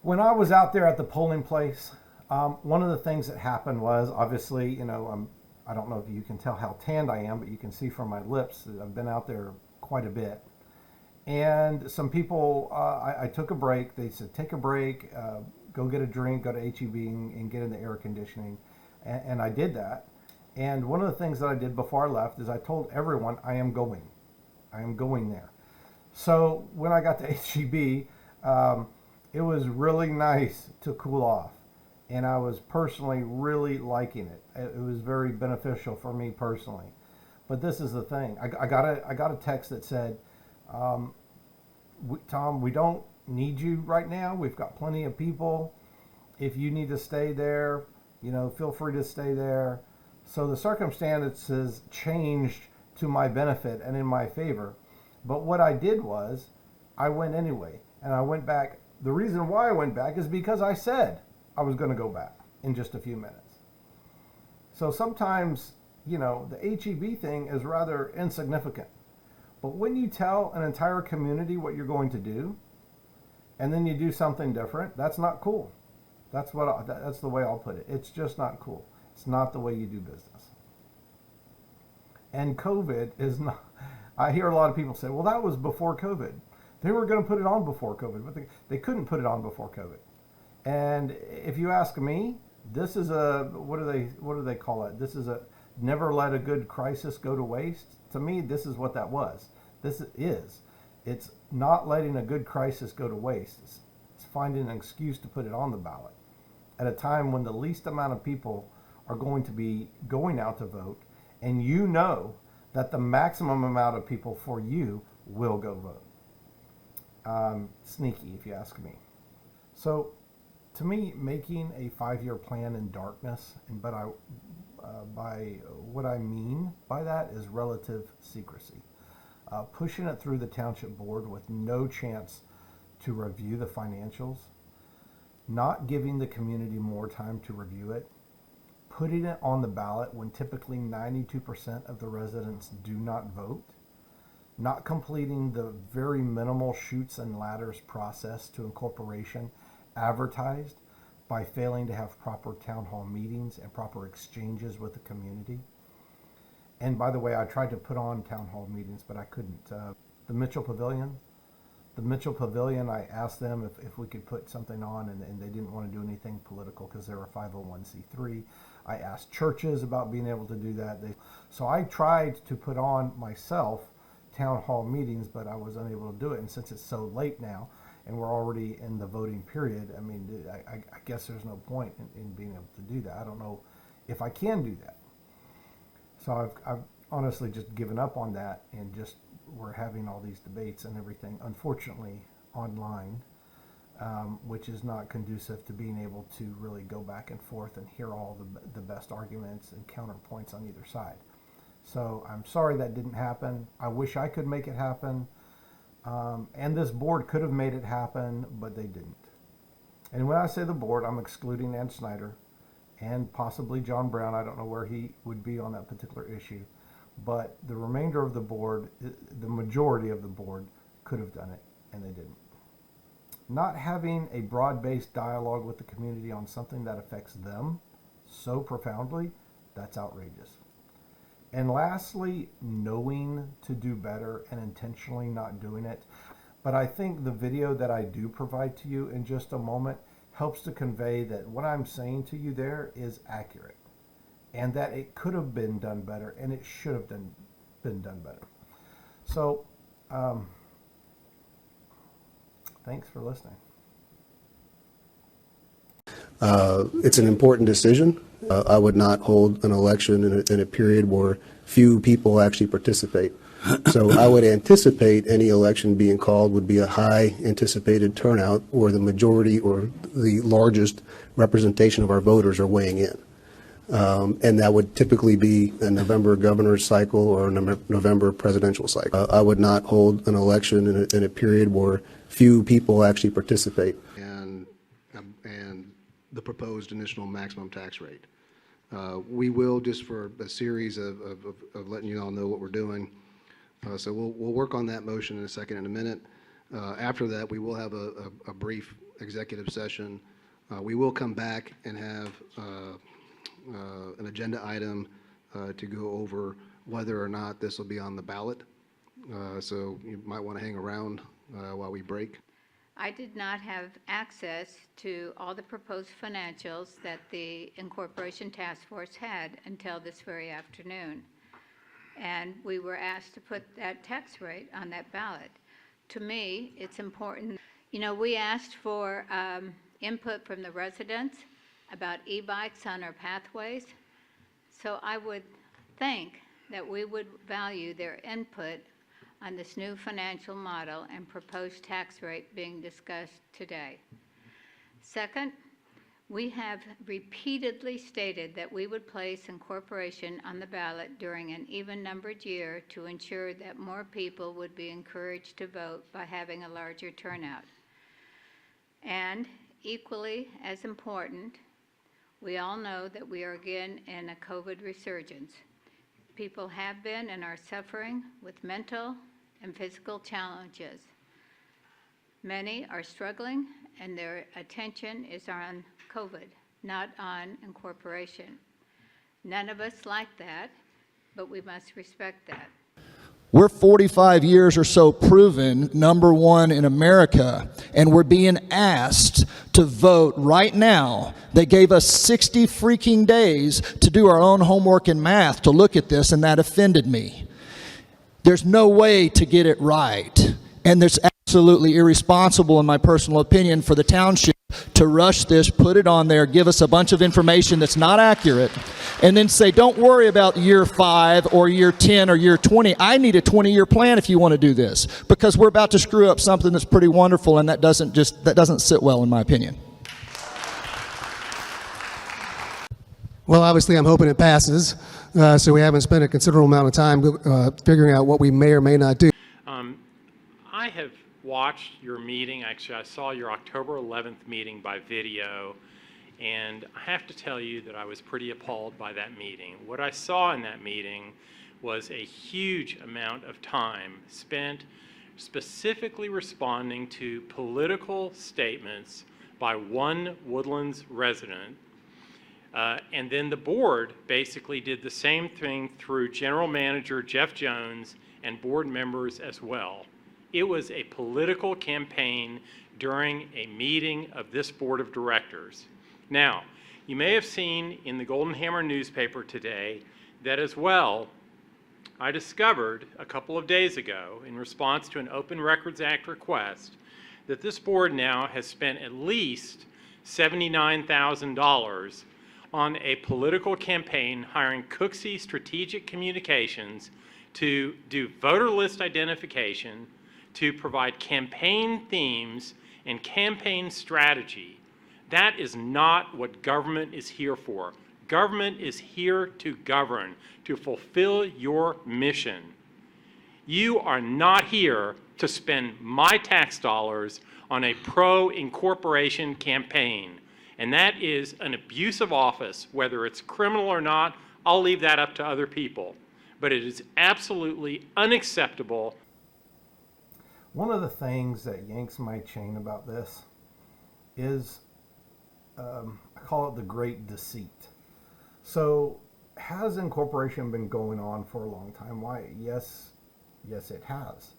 When I was out there at the polling place, one of the things that happened was obviously, I don't know if you can tell how tanned I am, but you can see from my lips that I've been out there quite a bit. And some people, I took a break. They said, take a break, go get a drink, go to HEB and get in the air conditioning. And I did that. And one of the things that I did before I left is I told everyone I am going. I am going there. So when I got to HEB, it was really nice to cool off. And I was personally really liking it. It was very beneficial for me personally. But this is the thing. I got a text that said, Tom, we don't need you right now. We've got plenty of people. If you need to stay there, feel free to stay there. So the circumstances changed to my benefit and in my favor. But what I did was I went anyway. And I went back. The reason why I went back is because I said I was going to go back in just a few minutes. So sometimes, the HEB thing is rather insignificant. But when you tell an entire community what you're going to do, and then you do something different, that's not cool. That's the way I'll put it. It's just not cool. It's not the way you do business. And COVID is not. I hear a lot of people say, "Well, that was before COVID." They were going to put it on before COVID, but they couldn't put it on before COVID. And if you ask me, this is what do they call it? This is a never let a good crisis go to waste. To me, this is what that was. It's not letting a good crisis go to waste. It's finding an excuse to put it on the ballot at a time when the least amount of people are going to be going out to vote, and that the maximum amount of people for you will go vote. Sneaky, if you ask me. So, to me, making a 5-year plan in darkness, by what I mean by that is relative secrecy. Pushing it through the township board with no chance to review the financials, not giving the community more time to review it, putting it on the ballot when typically 92% of the residents do not vote, not completing the very minimal chutes and ladders process to incorporation advertised by failing to have proper town hall meetings and proper exchanges with the community. And by the way, I tried to put on town hall meetings, but I couldn't. The Mitchell Pavilion, I asked them if we could put something on, and they didn't want to do anything political because they were a 501c3. I asked churches about being able to do that. So I tried to put on myself town hall meetings, but I was unable to do it. And since it's so late now, and we're already in the voting period, I guess there's no point in being able to do that. I don't know if I can do that. So I've honestly just given up on that, and we're having all these debates and everything, unfortunately, online, which is not conducive to being able to really go back and forth and hear all the best arguments and counterpoints on either side. So I'm sorry that didn't happen. I wish I could make it happen. And this board could have made it happen, but they didn't. And when I say the board, I'm excluding Ann Snyder and possibly John Brown. I don't know where he would be on that particular issue. But the remainder of the board, the majority of the board, could have done it, and they didn't. Not having a broad-based dialogue with the community on something that affects them so profoundly, that's outrageous. And lastly, knowing to do better and intentionally not doing it. But I think the video that I do provide to you in just a moment helps to convey that what I'm saying to you there is accurate, and that it could have been done better, and it should have been done better. So, thanks for listening. It's an important decision. I would not hold an election in a period where few people actually participate. So I would anticipate any election being called would be a high anticipated turnout where the majority or the largest representation of our voters are weighing in. And that would typically be a November governor's cycle or a November presidential cycle. I would not hold an election in a period where few people actually participate. And the proposed initial maximum tax rate. We will, just for a series of letting you all know what we're doing. So we'll work on that motion in a second, in a minute. After that, we will have a brief executive session. We will come back and have an agenda item to go over whether or not this will be on the ballot. So you might want to hang around while we break. I did not have access to all the proposed financials that the Incorporation Task Force had until this very afternoon. And we were asked to put that tax rate on that ballot. To me, it's important. You know, we asked for input from the residents about e-bikes on our pathways. So I would think that we would value their input on this new financial model and proposed tax rate being discussed today. Second, we have repeatedly stated that we would place Incorporation on the ballot during an even-numbered year to ensure that more people would be encouraged to vote by having a larger turnout. And equally as important, we all know that we are again in a COVID resurgence. People have been and are suffering with mental and physical challenges. Many are struggling, and their attention is on COVID, not on Incorporation. None of us like that, but we must respect that. We're 45 years or so proven number one in America, and we're being asked to vote right now. They gave us 60 freaking days to do our own homework in math to look at this, and that offended me. There's no way to get it right, and there's absolutely irresponsible, in my personal opinion, for the township to rush this, put it on there, give us a bunch of information that's not accurate, and then say, don't worry about year 5 or year 10 or year 20. I need a 20-year plan if you want to do this, because we're about to screw up something that's pretty wonderful, and that doesn't sit well, in my opinion. Well, obviously, I'm hoping it passes, so we haven't spent a considerable amount of time figuring out what we may or may not do. I have watched your meeting. Actually, I saw your October 11th meeting by video, and I have to tell you that I was pretty appalled by that meeting. What I saw in that meeting was a huge amount of time spent specifically responding to political statements by one Woodlands resident. And then the board basically did the same thing through General Manager Jeff Jones and board members as well. It was a political campaign during a meeting of this board of directors. Now, you may have seen in the Golden Hammer newspaper today that as well, I discovered a couple of days ago in response to an Open Records Act request that this board now has spent at least $79,000 on a political campaign hiring Cooksey Strategic Communications to do voter list identification, to provide campaign themes and campaign strategy. That is not what government is here for. Government is here to govern, to fulfill your mission. You are not here to spend my tax dollars on a pro-incorporation campaign. And that is an abuse of office, whether it's criminal or not. I'll leave that up to other people. But it is absolutely unacceptable. One of the things that yanks my chain about this is, I call it the great deceit. So has Incorporation been going on for a long time? Why, yes, it has.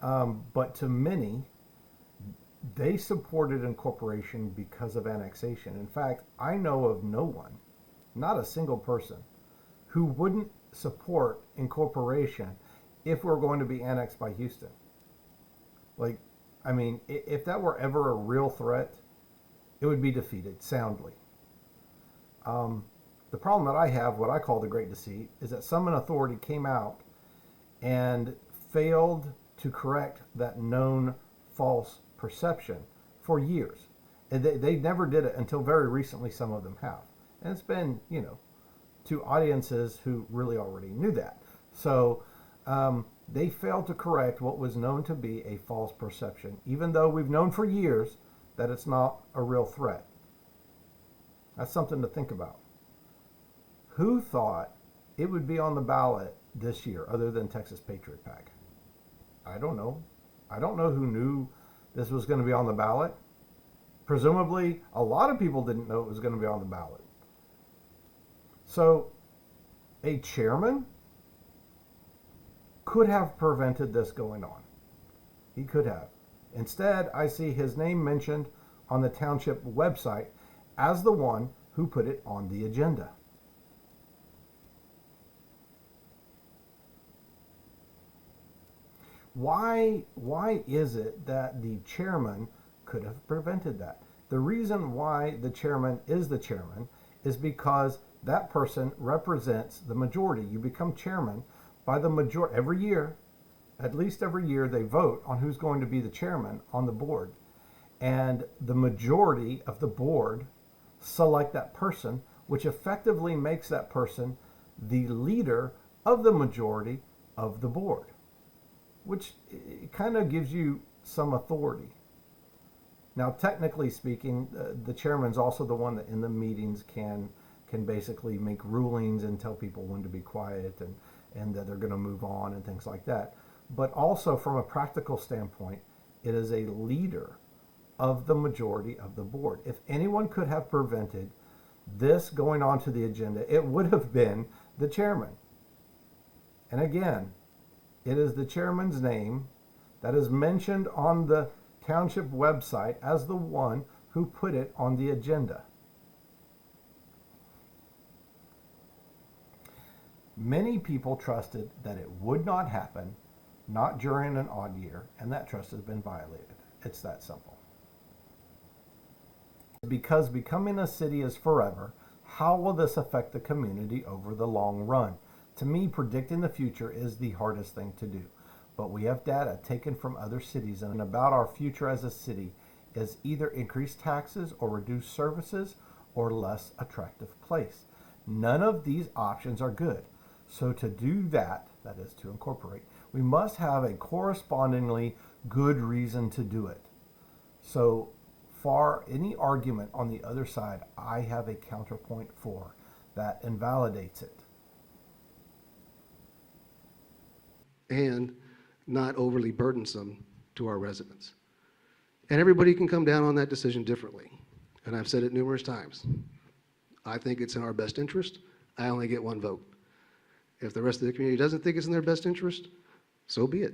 But to many, they supported Incorporation because of annexation. In fact, I know of no one, not a single person, who wouldn't support Incorporation if we're going to be annexed by Houston. Like, I mean, if that were ever a real threat, it would be defeated soundly. The problem that I have, what I call the great deceit, is that some authority came out and failed to correct that known false perception for years. And they never did it until very recently. Some of them have. And it's been, to audiences who really already knew that. So they failed to correct what was known to be a false perception, even though we've known for years that it's not a real threat. That's something to think about. Who thought it would be on the ballot this year other than Texas Patriot PAC? I don't know. I don't know who knew this was going to be on the ballot. Presumably, a lot of people didn't know it was going to be on the ballot. So, a chairman could have prevented this going on. He could have. Instead, I see his name mentioned on the township website as the one who put it on the agenda. Why is it that the chairman could have prevented that? The reason why the chairman is because that person represents the majority. You become chairman by the majority. Every year, at least every year, they vote on who's going to be the chairman on the board. And the majority of the board select that person, which effectively makes that person the leader of the majority of the board, which kind of gives you some authority. Now, technically speaking, the chairman's also the one that in the meetings can basically make rulings and tell people when to be quiet and that they're going to move on and things like that. But also from a practical standpoint, it is a leader of the majority of the board. If anyone could have prevented this going on to the agenda, it would have been the chairman. And again, it is the chairman's name that is mentioned on the township website as the one who put it on the agenda. Many people trusted that it would not happen, not during an odd year, and that trust has been violated. It's that simple. Because becoming a city is forever, how will this affect the community over the long run? To me, predicting the future is the hardest thing to do. But we have data taken from other cities and about our future as a city is either increased taxes or reduced services or less attractive place. None of these options are good. So to do that, that is to incorporate, we must have a correspondingly good reason to do it. So for any argument on the other side, I have a counterpoint for that invalidates it. And not overly burdensome to our residents. And everybody can come down on that decision differently. And I've said it numerous times. I think it's in our best interest. I only get one vote. If the rest of the community doesn't think it's in their best interest, so be it.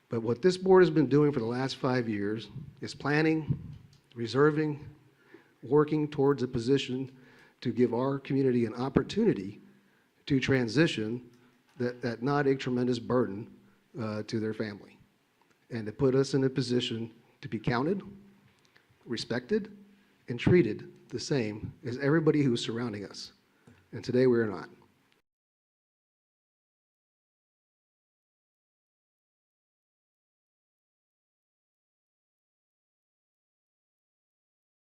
But what this board has been doing for the last 5 years is planning, reserving, working towards a position to give our community an opportunity to transition that not a tremendous burden to their family, and to put us in a position to be counted, respected, and treated the same as everybody who's surrounding us. And today we are not.